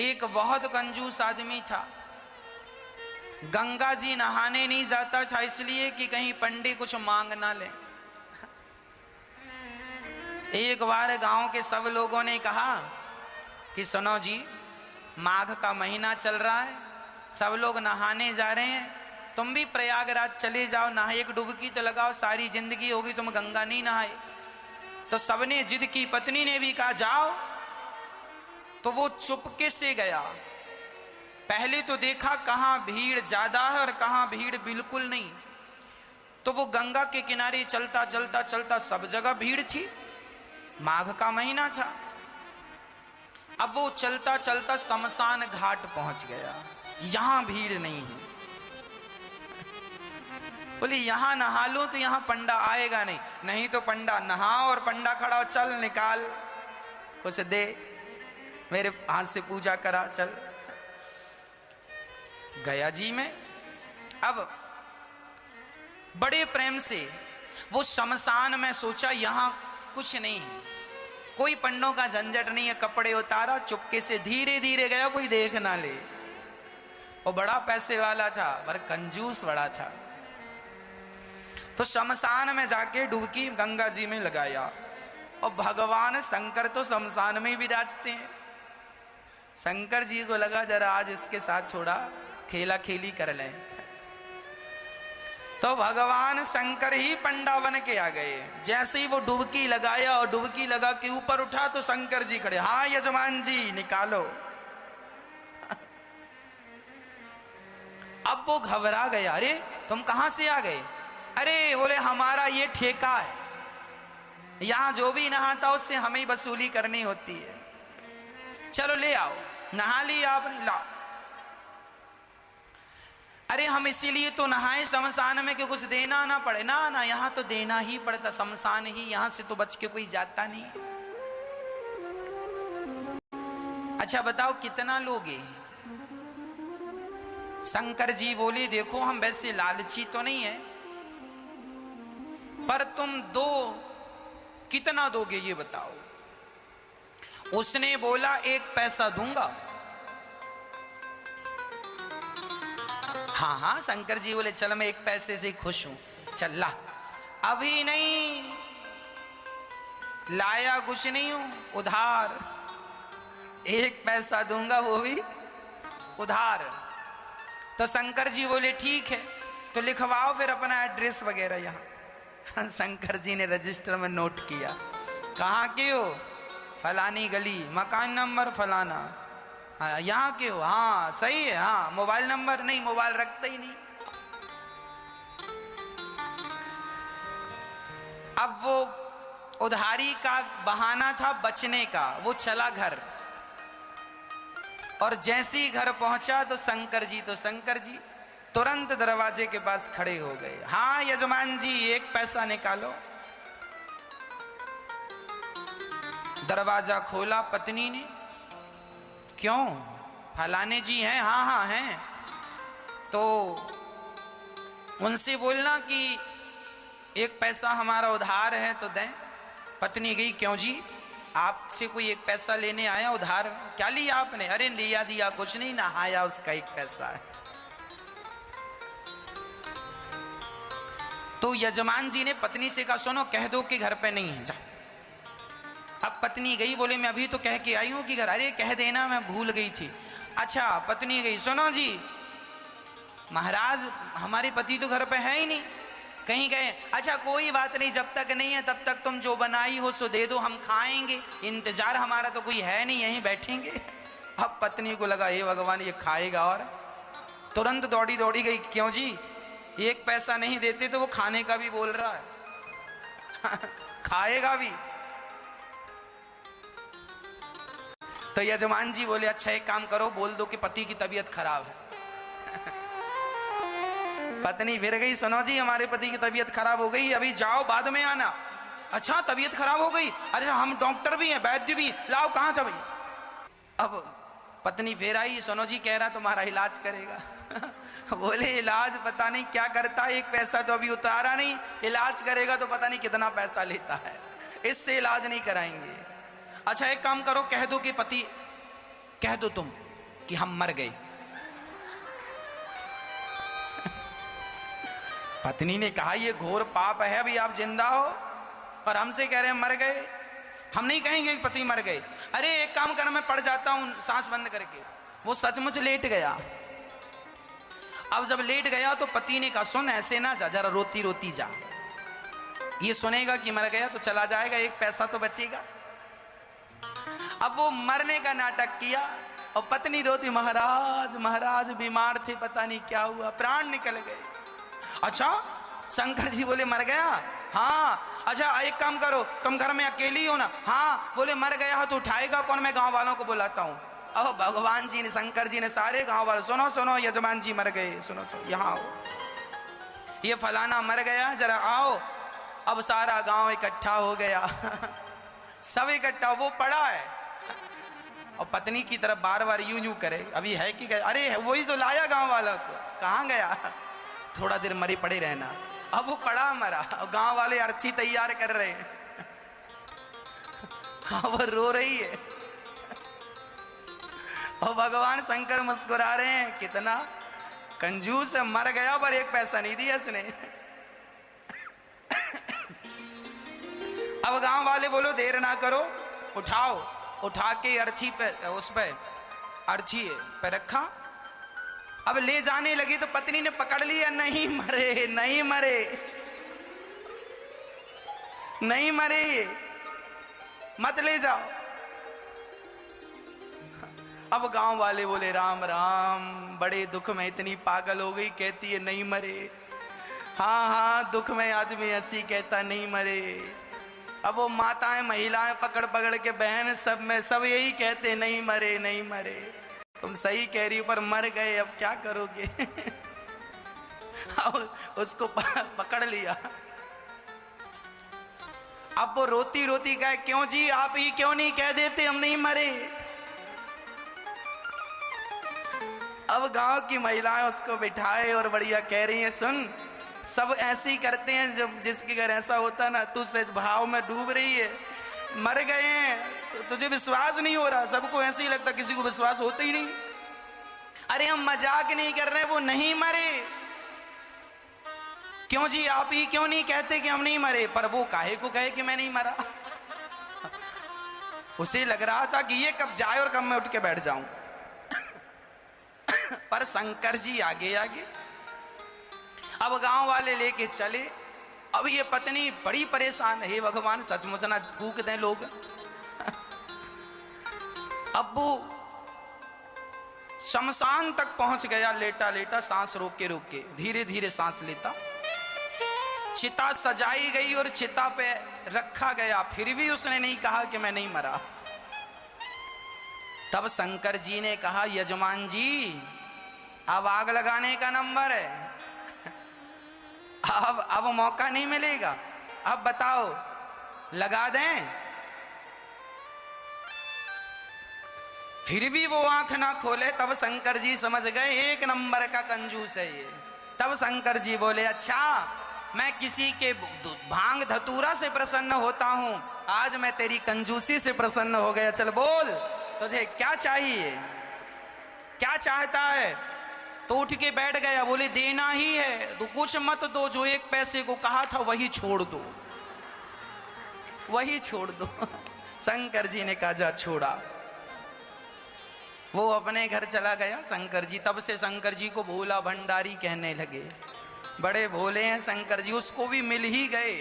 एक बहुत कंजूस आदमी था, गंगा जी नहाने नहीं जाता था इसलिए कि कहीं पंडित कुछ मांग ना ले। एक बार गांव के सब लोगों ने कहा कि सुनो जी, माघ का महीना चल रहा है, सब लोग नहाने जा रहे हैं, तुम भी प्रयागराज चले जाओ, नहाए एक डुबकी तो लगाओ, सारी जिंदगी होगी तुम गंगा नहीं नहाए। तो सबने जिद की, पत्नी ने भी कहा जाओ। तो वो चुपके से गया। पहले तो देखा कहाँ भीड़ ज्यादा है और कहाँ भीड़ बिल्कुल नहीं। तो वो गंगा के किनारे चलता चलता चलता, सब जगह भीड़ थी, माघ का महीना था। अब वो चलता चलता शमशान घाट पहुंच गया, यहां भीड़ नहीं है। बोले यहां नहा लो तो यहां पंडा आएगा नहीं, नहीं तो पंडा नहाओ और पंडा खड़ा हो, चल निकाल कुछ दे, मेरे हाथ से पूजा करा, चल। गया जी में। अब बड़े प्रेम से वो शमशान में सोचा यहां कुछ नहीं है, कोई पंडों का झंझट नहीं है, कपड़े उतारा, चुपके से धीरे धीरे गया, कोई देख ना ले। वो बड़ा पैसे वाला था पर कंजूस बड़ा था। तो शमशान में जाके डुबकी गंगा जी में लगाया और भगवान शंकर तो शमशान में ही विराजते हैं। शंकर जी को लगा जरा आज इसके साथ थोड़ा खेला खेली कर लें। तो भगवान शंकर ही पंडा बन के आ गए। जैसे ही वो डुबकी लगाया और डुबकी लगा के ऊपर उठा तो शंकर जी खड़े, हाँ यजमान जी निकालो। अब वो घबरा गया, अरे तुम कहां से आ गए? अरे बोले हमारा ये ठेका है, यहां जो भी नहाता उससे हमें ही वसूली करनी होती है, चलो ले आओ। नहा लिया आपने, लाओ। अरे हम इसीलिए तो नहाए शमशान में कि कुछ देना ना पड़े। ना ना, यहां तो देना ही पड़ता, शमशान ही, यहां से तो बच के कोई जाता नहीं। अच्छा बताओ कितना लोगे? शंकर जी बोले देखो हम वैसे लालची तो नहीं है, पर तुम दो, कितना दोगे ये बताओ? उसने बोला 1 पैसा दूंगा। हाँ हाँ, शंकर जी बोले चल मैं 1 पैसे से खुश हूं, चल ला। अभी नहीं लाया, कुछ नहीं हूं, उधार 1 पैसा दूंगा, वो भी उधार। तो शंकर जी बोले ठीक है, तो लिखवाओ फिर अपना एड्रेस वगैरह यहाँ। शंकर जी ने रजिस्टर में नोट किया, कहाँ के हो? फलानी गली, मकान नंबर फलाना। हाँ यहाँ के हो? हाँ सही है। हाँ मोबाइल नंबर? नहीं, मोबाइल रखता ही नहीं। अब वो उधारी का बहाना था बचने का, वो चला घर। और जैसे ही घर पहुंचा तो शंकर जी तुरंत दरवाजे के पास खड़े हो गए। हाँ यजमान जी 1 पैसा निकालो। दरवाजा खोला पत्नी ने, क्यों? फलाने जी हैं? हाँ हाँ हैं। तो उनसे बोलना कि 1 पैसा हमारा उधार है तो दें। पत्नी गई, क्यों जी आपसे कोई 1 पैसा लेने आया उधार? क्या लिया आपने? अरे लिया दिया कुछ नहीं, नहाया उसका 1 पैसा है। तो यजमान जी ने पत्नी से कहा सुनो कह दो कि घर पे नहीं है, जा। अब पत्नी गई, बोले मैं अभी तो कह के आई हूं कि घर। अरे कह देना मैं भूल गई थी। अच्छा पत्नी गई, सुनो जी महाराज हमारे पति तो घर पे है ही नहीं, कहीं गए। अच्छा कोई बात नहीं, जब तक नहीं है तब तक तुम जो बनाई हो सो दे दो, हम खाएंगे, इंतजार हमारा तो कोई है नहीं, यहीं बैठेंगे। अब पत्नी को लगा हे भगवान ये खाएगा, और तुरंत दौड़ी दौड़ी गई, क्यों जी 1 पैसा नहीं देते तो वो खाने का भी बोल रहा है खाएगा भी। तो यजमान जी बोले अच्छा एक काम करो, बोल दो कि पति की तबीयत खराब है। पत्नी फिर गई, सुनो जी हमारे पति की तबीयत खराब हो गई, अभी जाओ बाद में आना। अच्छा तबीयत खराब हो गई? अरे हम डॉक्टर भी हैं, वैद्य भी, लाओ कहाँ था भाई? अब पत्नी फिर आई, सुनो जी कह रहा तुम्हारा इलाज करेगा बोले इलाज पता नहीं क्या करता है, 1 पैसा तो अभी उतारा नहीं, इलाज करेगा तो पता नहीं कितना पैसा लेता है, इससे इलाज नहीं कराएंगे। अच्छा एक काम करो, कह दो कि पति, कह दो तुम कि हम मर गए। पत्नी ने कहा ये घोर पाप है, अभी आप जिंदा हो और हमसे कह रहे हैं मर गए। हम नहीं कहेंगे कि पति मर गए। अरे एक काम कर, मैं पड़ जाता हूं सांस बंद करके। वो सचमुच लेट गया। अब जब लेट गया तो पति ने कहा सुन ऐसे ना जा, जरा रोती रोती जा, ये सुनेगा कि मर गया तो चला जाएगा, एक पैसा तो बचेगा। अब वो मरने का नाटक किया और पत्नी रोती, महाराज महाराज बीमार थे, पता नहीं क्या हुआ, प्राण निकल गए। अच्छा, शंकर जी बोले मर गया? हाँ। अच्छा एक काम करो, तुम घर में अकेली हो ना? हाँ। बोले मर गया हो तो उठाएगा कौन? मैं गांव वालों को बुलाता हूँ। अब भगवान जी ने, शंकर जी ने सारे गांव वालों, सुनो सुनो यजमान जी मर गए, सुनो सुनो यहाँ आओ, ये फलाना मर गया, जरा आओ। अब सारा गांव इकट्ठा हो गया। सब इकट्ठा, वो पड़ा है और पत्नी की तरफ बार बार यूं यूं करे, अभी है कि गया? अरे वही तो लाया गांव वालों को, कहाँ गया? थोड़ा देर मरी पड़े रहना। अब वो पड़ा मरा और गांव वाले अर्थी तैयार कर रहे हैं। हाँ वो रो रही है और भगवान शंकर मुस्कुरा रहे हैं, कितना कंजूस है, मर गया पर एक पैसा नहीं दिया इसने। अब गांव वाले बोलो देर ना करो, उठाओ। उठा के अर्थी पे, उस पे अर्थी पे रखा। अब ले जाने लगी तो पत्नी ने पकड़ लिया, नहीं मरे नहीं मरे नहीं मरे, मत ले जाओ। अब गांव वाले बोले राम राम, बड़े दुख में इतनी पागल हो गई, कहती है नहीं मरे। हाँ हाँ, दुख में आदमी ऐसी कहता नहीं मरे। अब वो माताएं महिलाएं पकड़ पकड़ के, बहन सब में सब यही कहते नहीं मरे नहीं मरे। तुम सही कह रही हो पर मर गए, अब क्या करोगे? अब उसको पकड़ लिया। अब वो रोती रोती कहे क्यों जी, आप ही क्यों नहीं कह देते हम नहीं मरे? अब गांव की महिलाएं उसको बिठाए और बढ़िया कह रही हैं सुन, सब ऐसे ही करते हैं, जब जिसके घर ऐसा होता ना, तू सच भाव में डूब रही है, मर गए हैं तो तुझे विश्वास नहीं हो रहा, सबको ऐसे ही लगता, किसी को विश्वास होता ही नहीं। अरे हम मजाक नहीं कर रहे, वो नहीं मरे। क्यों जी, आप ही क्यों नहीं कहते कि हम नहीं मरे? पर वो काहे को कहे कि मैं नहीं मरा? उसे लग रहा था कि ये कब जाए और कब मैं उठ के बैठ जाऊं। पर शंकर जी आगे आगे। अब गांव वाले लेके चले। अब ये पत्नी बड़ी परेशान है, हे भगवान सचमुच ना फूक दें लोग। अब वो शमशान तक पहुंच गया, लेटा लेटा सांस रोक के धीरे धीरे सांस लेता। चिता सजाई गई और चिता पे रखा गया, फिर भी उसने नहीं कहा कि मैं नहीं मरा। तब शंकर जी ने कहा यजमान जी अब आग लगाने का नंबर है, अब मौका नहीं मिलेगा, अब बताओ लगा दें? फिर भी वो आंख ना खोले। तब शंकर जी समझ गए एक नंबर का कंजूस है ये। तब शंकर जी बोले अच्छा, मैं किसी के भांग धतूरा से प्रसन्न होता हूं, आज मैं तेरी कंजूसी से प्रसन्न हो गया। चल बोल तुझे क्या चाहिए, क्या चाहता है? तो उठ के बैठ गया। बोले देना ही है तो कुछ मत दो, जो एक पैसे को कहा था वही छोड़ दो, वही छोड़ दो। शंकर जी ने कहा जा छोड़ा। वो अपने घर चला गया शंकर जी। तब से शंकर जी को भोला भंडारी कहने लगे, बड़े भोले हैं शंकर जी। उसको भी मिल ही गए